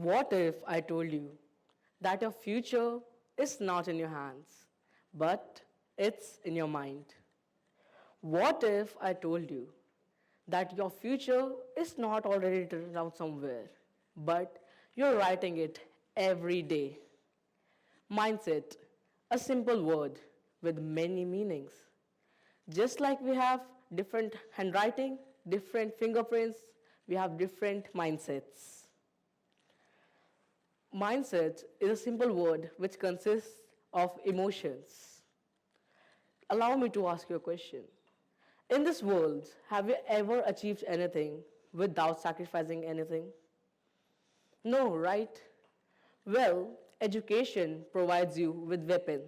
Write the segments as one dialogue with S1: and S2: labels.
S1: What if I told you that your future is not in your hands, but it's in your mind? What if I told you that your future is not already written down somewhere, but you're writing it every day? Mindset, a simple word with many meanings. Just like we have different handwriting, different fingerprints, we have different mindsets. Mindset is a simple word which consists of emotions. Allow me to ask you a question. In this world, have you ever achieved anything without sacrificing anything? No, right? Well, education provides you with weapon.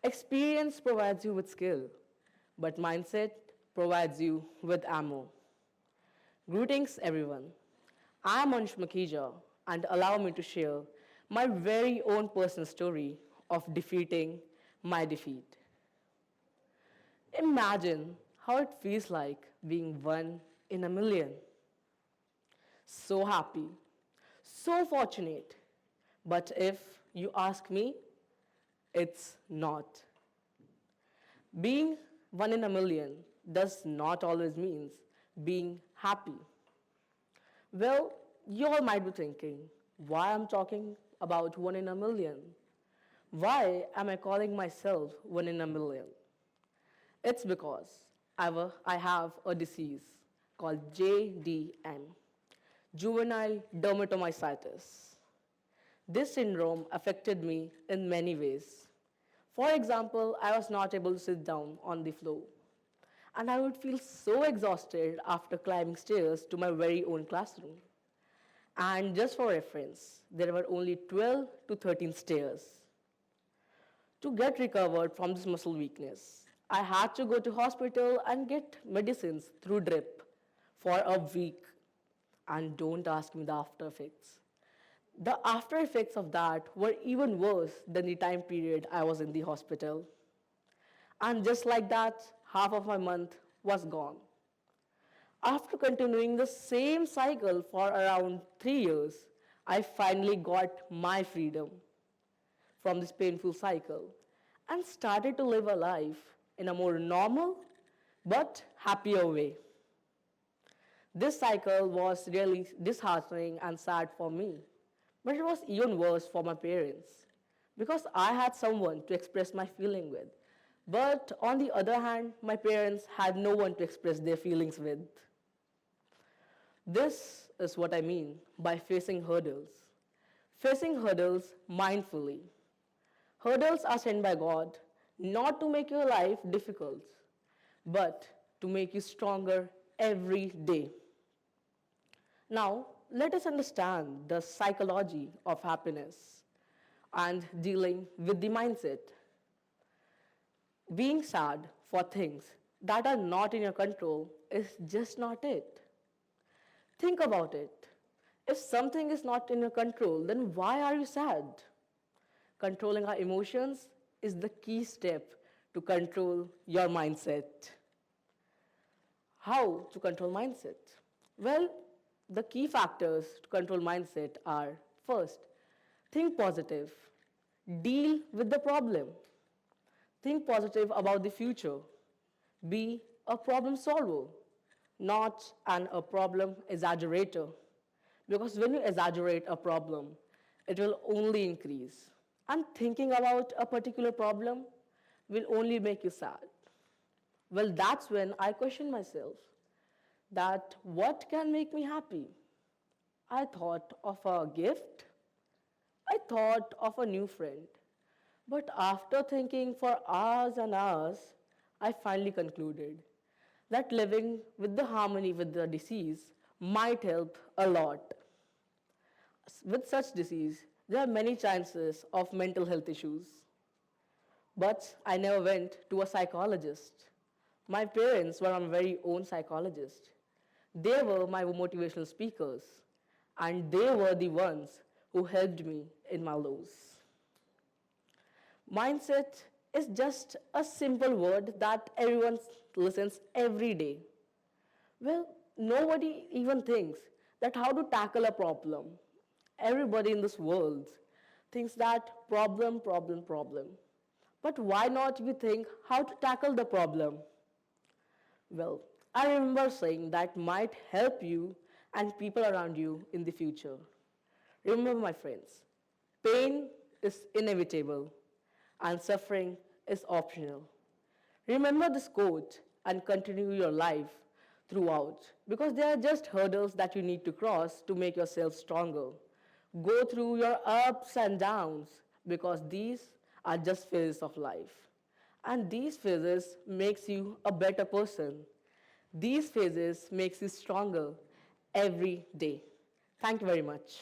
S1: Experience provides you with skill, but mindset provides you with ammo. Greetings, everyone. I am Anush Makhija, and allow me to share my very own personal story of defeating my defeat. Imagine how it feels like being one in a million. So happy, so fortunate. But if you ask me, it's not. Being one in a million does not always mean being happy. Well, you all might be thinking, why I'm talking about one in a million? Why am I calling myself one in a million? It's because I have a disease called JDM, juvenile dermatomyositis. This syndrome affected me in many ways. For example, I was not able to sit down on the floor, and I would feel so exhausted after climbing stairs to my very own classroom. And just for reference, there were only 12 to 13 stairs. To get recovered from this muscle weakness, I had to go to hospital and get medicines through drip for a week. And don't ask me the after effects. The after effects of that were even worse than the time period I was in the hospital. And just like that, half of my month was gone. After continuing the same cycle for around 3 years, I finally got my freedom from this painful cycle and started to live a life in a more normal but happier way. This cycle was really disheartening and sad for me, but it was even worse for my parents because I had someone to express my feeling with. But on the other hand, my parents had no one to express their feelings with. This is what I mean by facing hurdles. Facing hurdles mindfully. Hurdles are sent by God not to make your life difficult, but to make you stronger every day. Now, let us understand the psychology of happiness and dealing with the mindset. Being sad for things that are not in your control is just not it. Think about it. If something is not in your control, then why are you sad? Controlling our emotions is the key step to control your mindset. How to control mindset? Well, the key factors to control mindset are first, think positive, deal with the problem, think positive about the future, be a problem solver, not a problem exaggerator. Because when you exaggerate a problem, it will only increase. And thinking about a particular problem will only make you sad. Well, that's when I question myself that what can make me happy? I thought of a gift. I thought of a new friend. But after thinking for hours and hours, I finally concluded that living with the harmony with the disease might help a lot. With such disease, there are many chances of mental health issues. But I never went to a psychologist. My parents were my very own psychologist. They were my motivational speakers, and they were the ones who helped me in my lows. Mindset is just a simple word that everyone listens every day. Well, nobody even thinks that how to tackle a problem. everybody in this world thinks that problem, problem, problem. But why not we think how to tackle the problem? Well, I remember saying that might help you and people around you in the future. Remember, my friends, pain is inevitable and suffering is optional. Remember this quote and continue your life throughout because they are just hurdles that you need to cross to make yourself stronger. Go through your ups and downs because these are just phases of life. And these phases makes you a better person. These phases makes you stronger every day. Thank you very much.